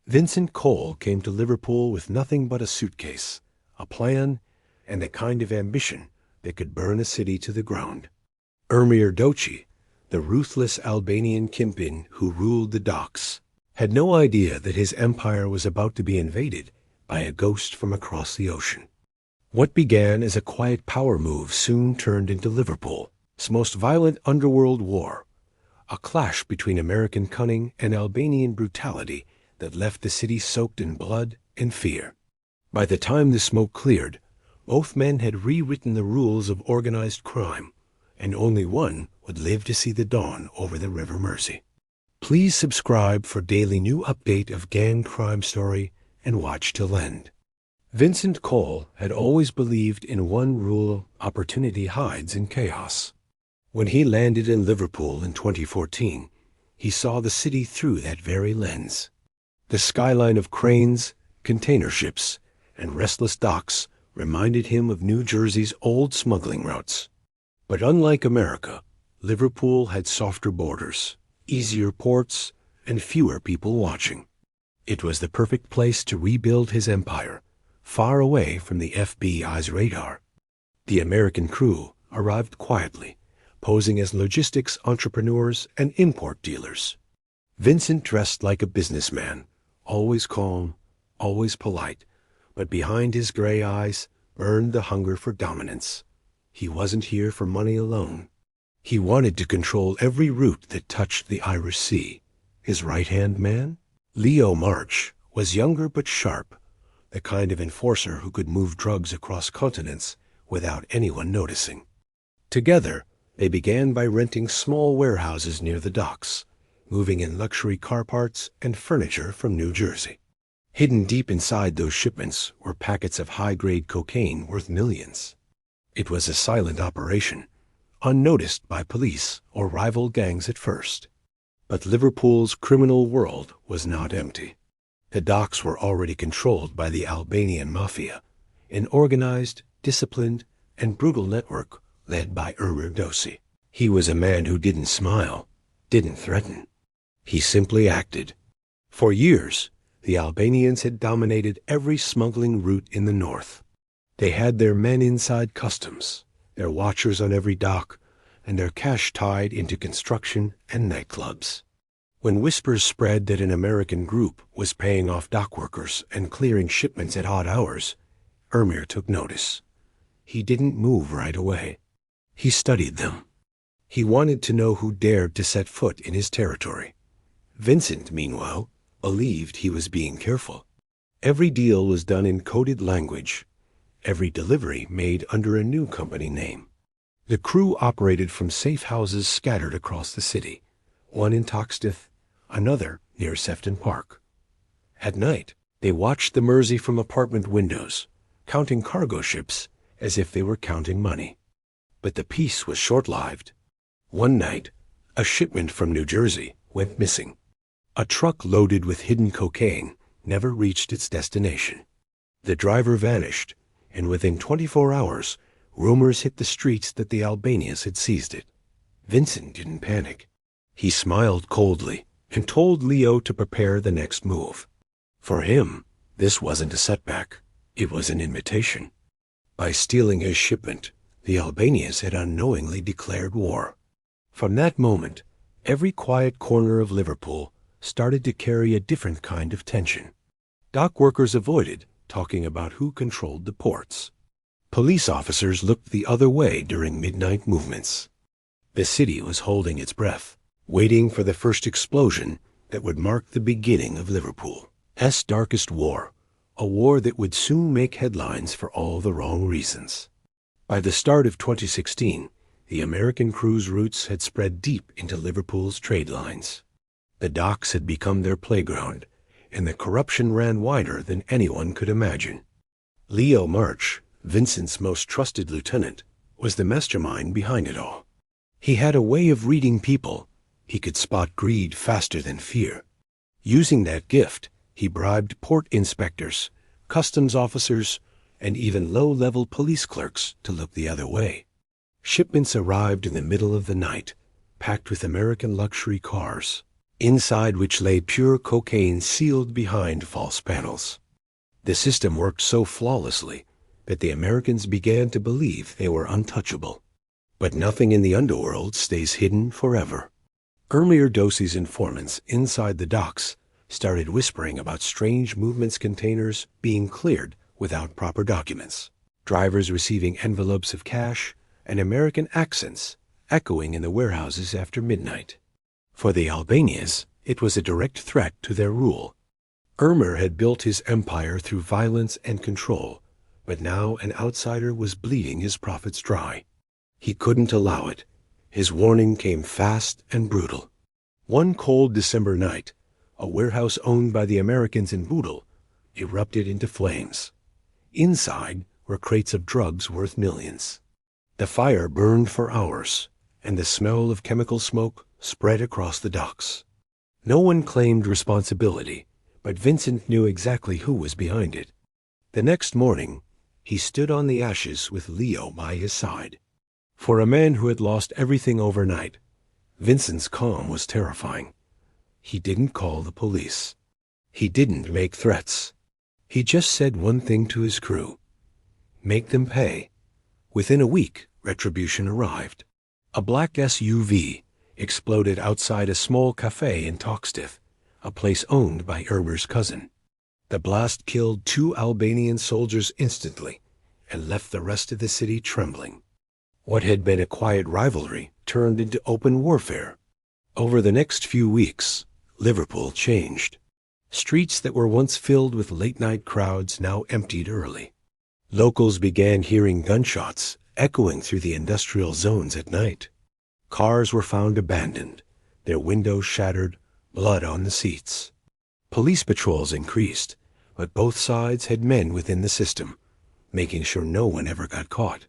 Vincent Cole came to Liverpool with nothing but a suitcase, a plan, and the kind of ambition that could burn a city to the ground. Ermir Doci, the ruthless Albanian kingpin who ruled the docks, had no idea that his empire was about to be invaded by a ghost from across the ocean. What began as a quiet power move soon turned into Liverpool's most violent underworld war, a clash between American cunning and Albanian brutality that left the city soaked in blood and fear. By the time the smoke cleared, both men had rewritten the rules of organized crime, and only one would live to see the dawn over the River Mersey. Please subscribe for daily new update of gang crime story and watch till end. Vincent Cole had always believed in one rule: opportunity hides in chaos. When he landed in Liverpool in 2014, he saw the city through that very lens. The skyline of cranes, container ships, and restless docks reminded him of New Jersey's old smuggling routes. But unlike America, Liverpool had softer borders, easier ports, and fewer people watching. It was the perfect place to rebuild his empire, far away from the FBI's radar. The American crew arrived quietly, posing as logistics entrepreneurs and import dealers. Vincent dressed like a businessman, always calm, always polite, but behind his gray eyes burned the hunger for dominance. He wasn't here for money alone. He wanted to control every route that touched the Irish Sea. His right-hand man, Leo March, was younger but sharp, the kind of enforcer who could move drugs across continents without anyone noticing. Together, they began by renting small warehouses near the docks, moving in luxury car parts and furniture from New Jersey. Hidden deep inside those shipments were packets of high-grade cocaine worth millions. It was a silent operation, unnoticed by police or rival gangs at first. But Liverpool's criminal world was not empty. The docks were already controlled by the Albanian Mafia, an organized, disciplined, and brutal network led by Ermir Doci. He was a man who didn't smile, didn't threaten. He simply acted. For years, the Albanians had dominated every smuggling route in the north. They had their men inside customs, their watchers on every dock, and their cash tied into construction and nightclubs. When whispers spread that an American group was paying off dock workers and clearing shipments at odd hours, Ermir took notice. He didn't move right away. He studied them. He wanted to know who dared to set foot in his territory. Vincent, meanwhile, believed he was being careful. Every deal was done in coded language, every delivery made under a new company name. The crew operated from safe houses scattered across the city, one in Toxteth, another near Sefton Park. At night, they watched the Mersey from apartment windows, counting cargo ships as if they were counting money. But the peace was short-lived. One night, a shipment from New Jersey went missing. A truck loaded with hidden cocaine never reached its destination. The driver vanished, and within 24 hours, rumors hit the streets that the Albanians had seized it. Vincent didn't panic. He smiled coldly and told Leo to prepare the next move. For him, this wasn't a setback. It was an invitation. By stealing his shipment, the Albanians had unknowingly declared war. From that moment, every quiet corner of Liverpool started to carry a different kind of tension. Dock workers avoided talking about who controlled the ports. Police officers looked the other way during midnight movements. The city was holding its breath, waiting for the first explosion that would mark the beginning of Liverpool's darkest war, a war that would soon make headlines for all the wrong reasons. By the start of 2016, the American cruise routes had spread deep into Liverpool's trade lines. The docks had become their playground, and the corruption ran wider than anyone could imagine. Leo March, Vincent's most trusted lieutenant, was the mastermind behind it all. He had a way of reading people. He could spot greed faster than fear. Using that gift, he bribed port inspectors, customs officers, and even low-level police clerks to look the other way. Shipments arrived in the middle of the night, packed with American luxury cars. inside which lay pure cocaine sealed behind false panels. The system worked so flawlessly that the Americans began to believe they were untouchable. But nothing in the underworld stays hidden forever. Ermir Dosi's informants inside the docks started whispering about strange movements containers being cleared without proper documents, drivers receiving envelopes of cash, and American accents echoing in the warehouses after midnight. For the Albanians, it was a direct threat to their rule. Ermir had built his empire through violence and control, but now an outsider was bleeding his profits dry. He couldn't allow it. His warning came fast and brutal. One cold December night, a warehouse owned by the Americans in Budel erupted into flames. Inside were crates of drugs worth millions. The fire burned for hours, and the smell of chemical smoke spread across the docks. No one claimed responsibility, but Vincent knew exactly who was behind it. The next morning, he stood on the ashes with Leo by his side. For a man who had lost everything overnight, Vincent's calm was terrifying. He didn't call the police. He didn't make threats. He just said one thing to his crew: make them pay. Within a week, retribution arrived. A black SUV exploded outside a small cafe in Toxteth, a place owned by Ermir's cousin. The blast killed 2 Albanian soldiers instantly and left the rest of the city trembling. What had been a quiet rivalry turned into open warfare. Over the next few weeks, Liverpool changed. Streets that were once filled with late-night crowds now emptied early. Locals began hearing gunshots echoing through the industrial zones at night. Cars were found abandoned, their windows shattered, blood on the seats. Police patrols increased, but both sides had men within the system, making sure no one ever got caught.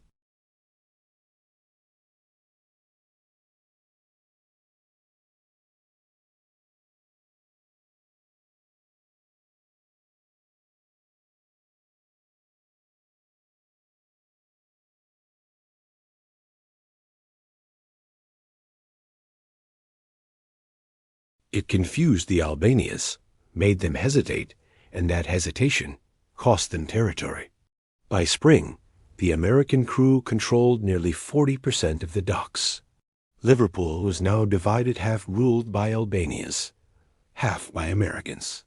It confused the Albanians, made them hesitate, and that hesitation cost them territory. By spring, the American crew controlled nearly 40% of the docks. Liverpool was now divided, half ruled by Albanians, half by Americans.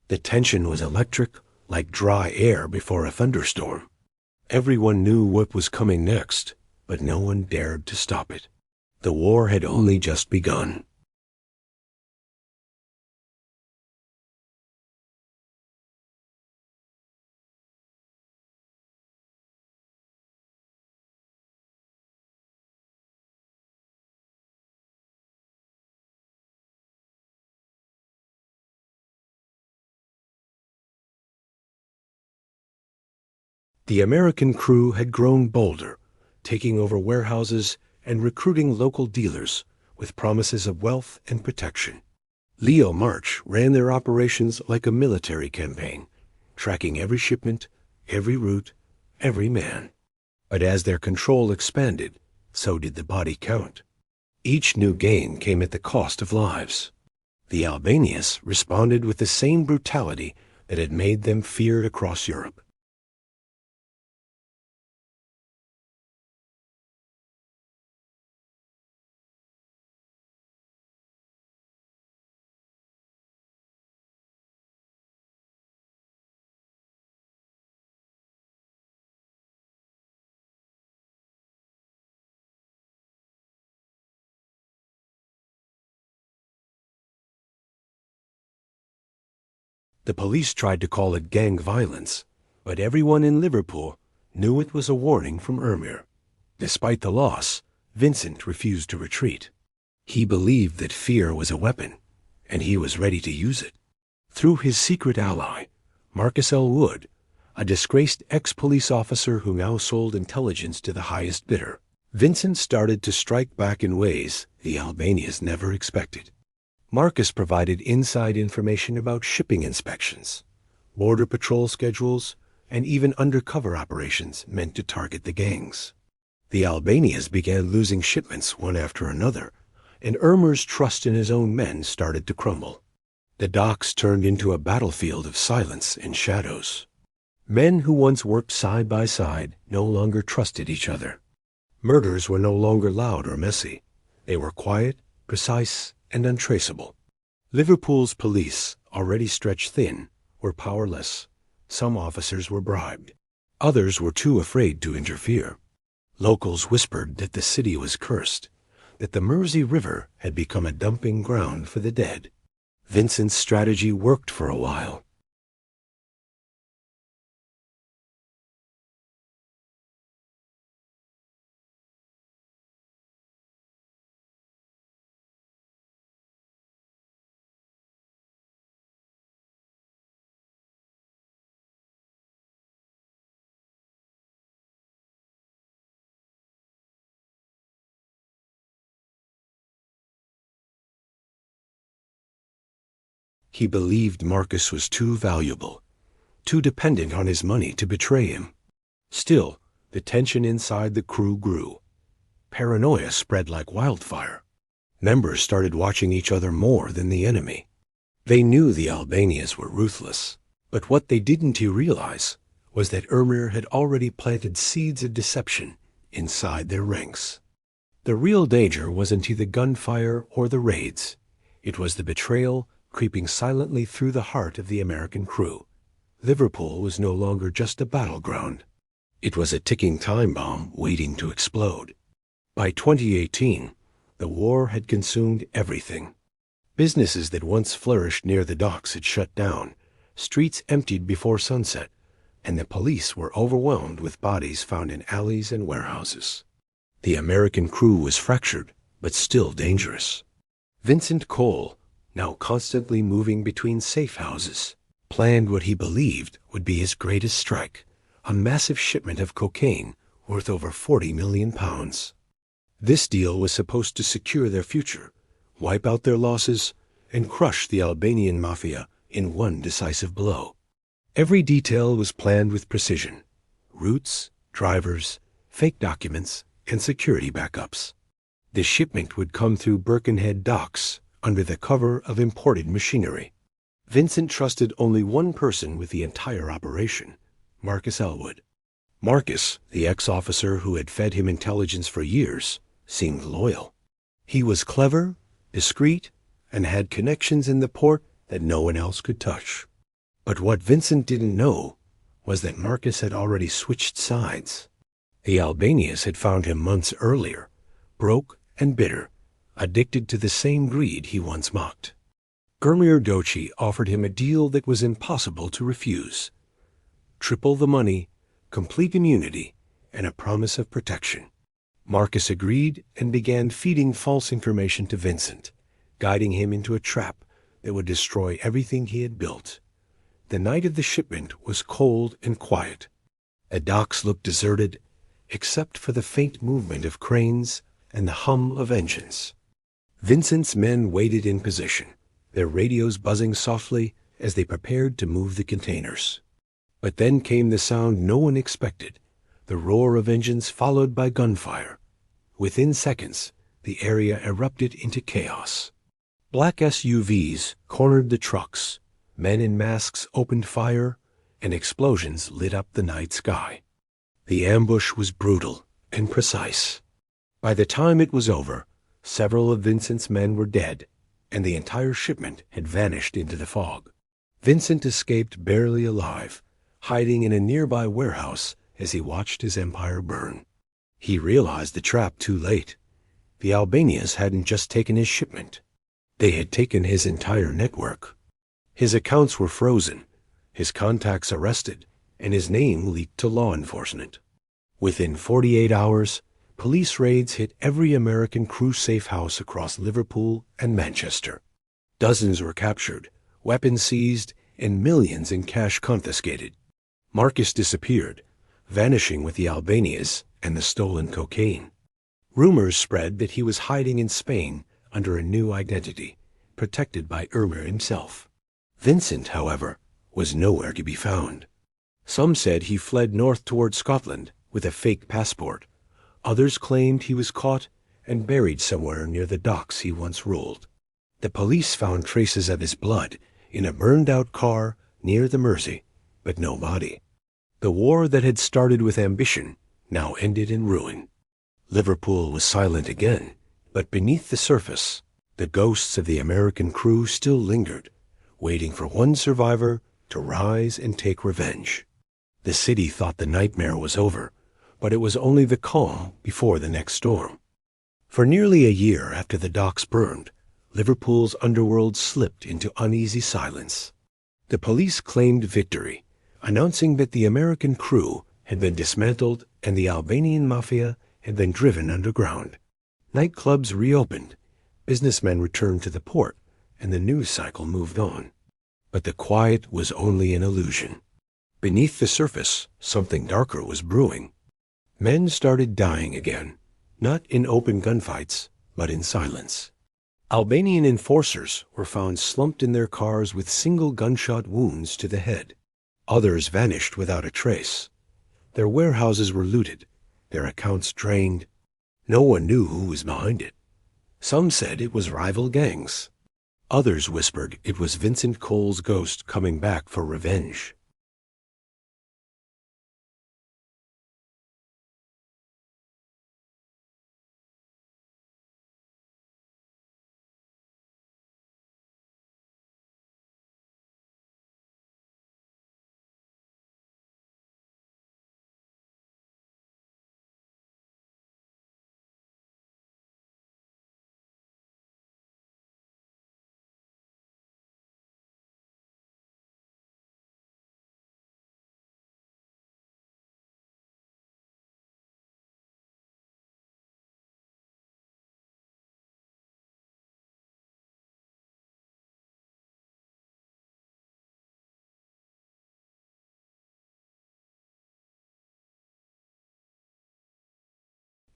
The tension was electric, like dry air before a thunderstorm. Everyone knew what was coming next, but no one dared to stop it. The war had only just begun. The American crew had grown bolder, taking over warehouses and recruiting local dealers with promises of wealth and protection. Leo March ran their operations like a military campaign, tracking every shipment, every route, every man. But as their control expanded, so did the body count. Each new gain came at the cost of lives. The Albanians responded with the same brutality that had made them feared across Europe. The police tried to call it gang violence, but everyone in Liverpool knew it was a warning from Ermir. Despite the loss, Vincent refused to retreat. He believed that fear was a weapon, and he was ready to use it. Through his secret ally, Marcus L. Wood, a disgraced ex-police officer who now sold intelligence to the highest bidder, Vincent started to strike back in ways the Albanians never expected. Marcus provided inside information about shipping inspections, border patrol schedules, and even undercover operations meant to target the gangs. The Albanians began losing shipments one after another, and Irmer's trust in his own men started to crumble. The docks turned into a battlefield of silence and shadows. Men who once worked side by side no longer trusted each other. Murders were no longer loud or messy. They were quiet, precise, and untraceable. Liverpool's police, already stretched thin, were powerless. Some officers were bribed. Others were too afraid to interfere. Locals whispered that the city was cursed, that the Mersey River had become a dumping ground for the dead. Vincent's strategy worked for a while. He believed Marcus was too valuable, too dependent on his money to betray him. Still, the tension inside the crew grew. Paranoia spread like wildfire. Members started watching each other more than the enemy. They knew the Albanians were ruthless, but what they didn't realize was that Irmer had already planted seeds of deception inside their ranks. The real danger wasn't the gunfire or the raids. It was the betrayal creeping silently through the heart of the American crew. Liverpool was no longer just a battleground. It was a ticking time bomb waiting to explode. By 2018, the war had consumed everything. Businesses that once flourished near the docks had shut down, streets emptied before sunset, and the police were overwhelmed with bodies found in alleys and warehouses. The American crew was fractured, but still dangerous. Vincent Cole, now constantly moving between safe houses, planned what he believed would be his greatest strike, a massive shipment of cocaine worth over 40 million pounds. This deal was supposed to secure their future, wipe out their losses, and crush the Albanian Mafia in one decisive blow. Every detail was planned with precision: routes, drivers, fake documents, and security backups. The shipment would come through Birkenhead docks under the cover of imported machinery. Vincent trusted only one person with the entire operation: Marcus Elwood. Marcus, the ex-officer who had fed him intelligence for years, seemed loyal. He was clever, discreet, and had connections in the port that no one else could touch. But what Vincent didn't know was that Marcus had already switched sides. The Albanians had found him months earlier, broke and bitter, addicted to the same greed he once mocked. Gurmir Doci offered him a deal that was impossible to refuse: triple the money, complete immunity, and a promise of protection. Marcus agreed and began feeding false information to Vincent, guiding him into a trap that would destroy everything he had built. The night of the shipment was cold and quiet. The docks looked deserted, except for the faint movement of cranes and the hum of engines. Vincent's men waited in position, their radios buzzing softly as they prepared to move the containers. But then came the sound no one expected, the roar of engines followed by gunfire. Within seconds, the area erupted into chaos. Black SUVs cornered the trucks, men in masks opened fire, and explosions lit up the night sky. The ambush was brutal and precise. By the time it was over, several of Vincent's men were dead, and the entire shipment had vanished into the fog. Vincent escaped barely alive, hiding in a nearby warehouse as he watched his empire burn. He realized the trap too late. The Albanians hadn't just taken his shipment. They had taken his entire network. His accounts were frozen, his contacts arrested, and his name leaked to law enforcement. Within 48 hours, police raids hit every American crew safe house across Liverpool and Manchester. Dozens were captured, weapons seized, and millions in cash confiscated. Marcus disappeared, vanishing with the Albanians and the stolen cocaine. Rumors spread that he was hiding in Spain under a new identity, protected by Irmer himself. Vincent, however, was nowhere to be found. Some said he fled north toward Scotland with a fake passport. Others claimed he was caught and buried somewhere near the docks he once ruled. The police found traces of his blood in a burned-out car near the Mersey, but no body. The war that had started with ambition now ended in ruin. Liverpool was silent again, but beneath the surface, the ghosts of the American crew still lingered, waiting for one survivor to rise and take revenge. The city thought the nightmare was over, but it was only the calm before the next storm. For nearly a year after the docks burned, Liverpool's underworld slipped into uneasy silence. The police claimed victory, announcing that the American crew had been dismantled and the Albanian Mafia had been driven underground. Nightclubs reopened, businessmen returned to the port, and the news cycle moved on. But the quiet was only an illusion. Beneath the surface, something darker was brewing. Men started dying again, not in open gunfights, but in silence. Albanian enforcers were found slumped in their cars with single gunshot wounds to the head. Others vanished without a trace. Their warehouses were looted, their accounts drained. No one knew who was behind it. Some said it was rival gangs. Others whispered it was Vincent Cole's ghost coming back for revenge.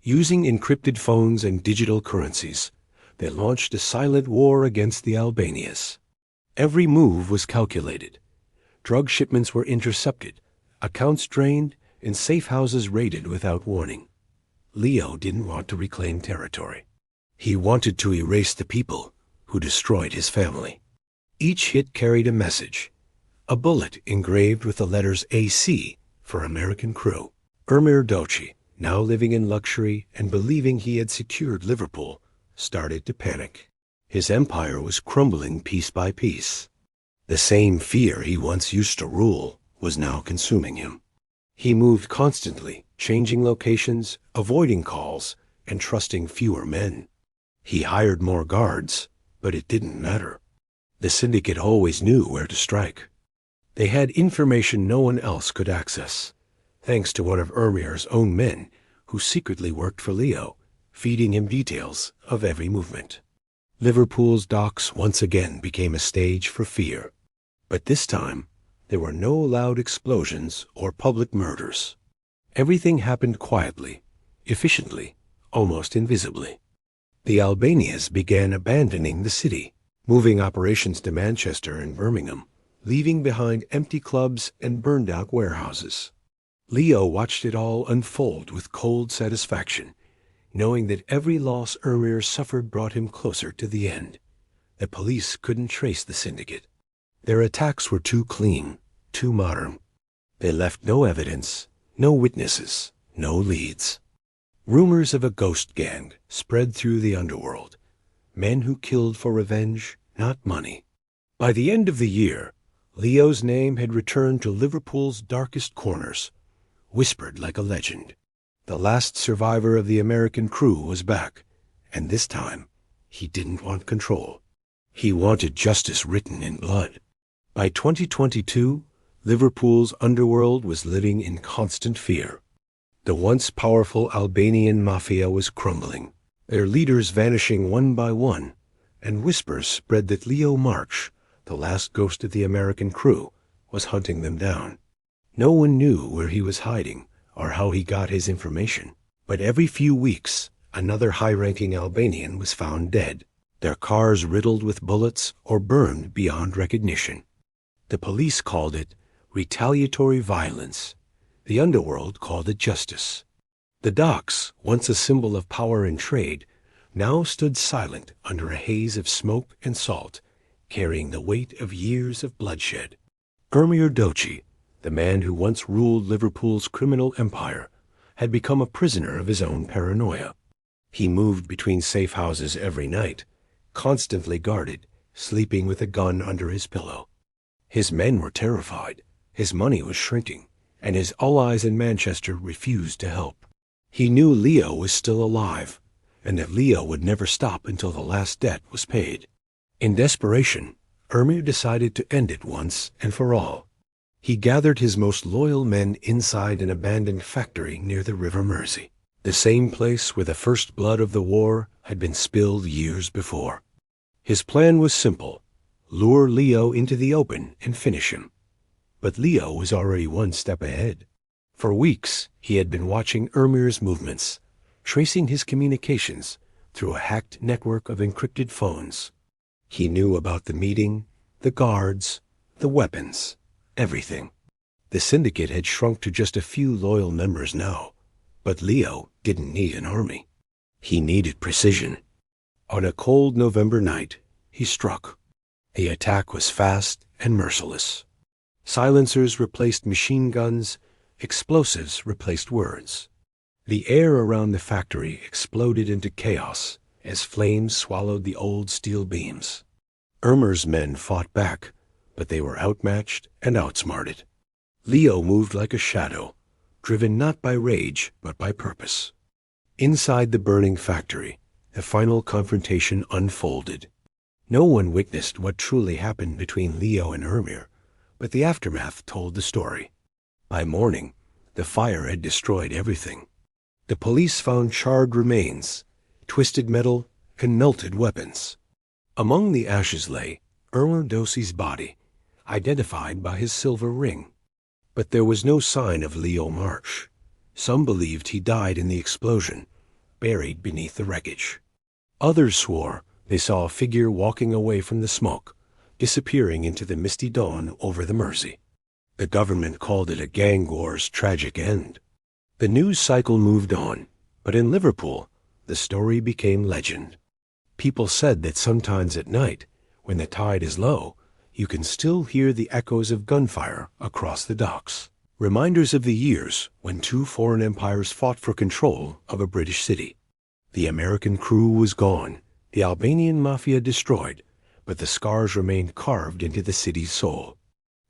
Using encrypted phones and digital currencies, they launched a silent war against the Albanians. Every move was calculated. Drug shipments were intercepted, accounts drained, and safe houses raided without warning. Leo didn't want to reclaim territory. He wanted to erase the people who destroyed his family. Each hit carried a message, a bullet engraved with the letters AC for American crew. Ermir Doci, now living in luxury and believing he had secured Liverpool, started to panic. His empire was crumbling piece by piece. The same fear he once used to rule was now consuming him. He moved constantly, changing locations, avoiding calls, and trusting fewer men. He hired more guards, but it didn't matter. The syndicate always knew where to strike. They had information no one else could access, thanks to one of Ermir's own men who secretly worked for Leo, feeding him details of every movement. Liverpool's docks once again became a stage for fear. But this time, there were no loud explosions or public murders. Everything happened quietly, efficiently, almost invisibly. The Albanians began abandoning the city, moving operations to Manchester and Birmingham, leaving behind empty clubs and burned-out warehouses. Leo watched it all unfold with cold satisfaction, knowing that every loss Ermir suffered brought him closer to the end. The police couldn't trace the syndicate. Their attacks were too clean, too modern. They left no evidence, no witnesses, no leads. Rumors of a ghost gang spread through the underworld, men who killed for revenge, not money. By the end of the year, Leo's name had returned to Liverpool's darkest corners, whispered like a legend. The last survivor of the American crew was back, and this time he didn't want control. He wanted justice written in blood. By 2022, Liverpool's underworld was living in constant fear. The once powerful Albanian Mafia was crumbling, their leaders vanishing one by one, and whispers spread that Leo March, the last ghost of the American crew, was hunting them down. No one knew where he was hiding or how he got his information, but every few weeks, another high-ranking Albanian was found dead, their cars riddled with bullets or burned beyond recognition. The police called it retaliatory violence. The underworld called it justice. The docks, once a symbol of power and trade, now stood silent under a haze of smoke and salt, carrying the weight of years of bloodshed. Ermir Doci, the man who once ruled Liverpool's criminal empire, had become a prisoner of his own paranoia. He moved between safe houses every night, constantly guarded, sleeping with a gun under his pillow. His men were terrified, his money was shrinking, and his allies in Manchester refused to help. He knew Leo was still alive, and that Leo would never stop until the last debt was paid. In desperation, Ermir decided to end it once and for all. He gathered his most loyal men inside an abandoned factory near the River Mersey, the same place where the first blood of the war had been spilled years before. His plan was simple: lure Leo into the open and finish him. But Leo was already one step ahead. For weeks, he had been watching Ermir's movements, tracing his communications through a hacked network of encrypted phones. He knew about the meeting, the guards, the weapons, everything. The syndicate had shrunk to just a few loyal members now, but Leo didn't need an army. He needed precision. On a cold November night, he struck. The attack was fast and merciless. Silencers replaced machine guns, explosives replaced words. The air around the factory exploded into chaos as flames swallowed the old steel beams. Ermir's men fought back, but they were outmatched and outsmarted. Leo moved like a shadow, driven not by rage but by purpose. Inside the burning factory, the final confrontation unfolded. No one witnessed what truly happened between Leo and Ermir, but the aftermath told the story. By morning, the fire had destroyed everything. The police found charred remains, twisted metal, and melted weapons. Among the ashes lay Ermir Doci's body, identified by his silver ring. But there was no sign of Leo Marsh. Some believed he died in the explosion, buried beneath the wreckage. Others swore they saw a figure walking away from the smoke, disappearing into the misty dawn over the Mersey. The government called it a gang war's tragic end. The news cycle moved on, but in Liverpool, the story became legend. People said that sometimes at night, when the tide is low, you can still hear the echoes of gunfire across the docks, reminders of the years when two foreign empires fought for control of a British city. The American crew was gone, the Albanian Mafia destroyed, but the scars remained carved into the city's soul.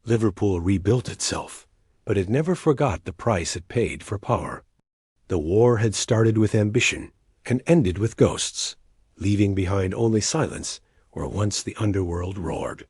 Liverpool rebuilt itself, but it never forgot the price it paid for power. The war had started with ambition and ended with ghosts, leaving behind only silence where once the underworld roared.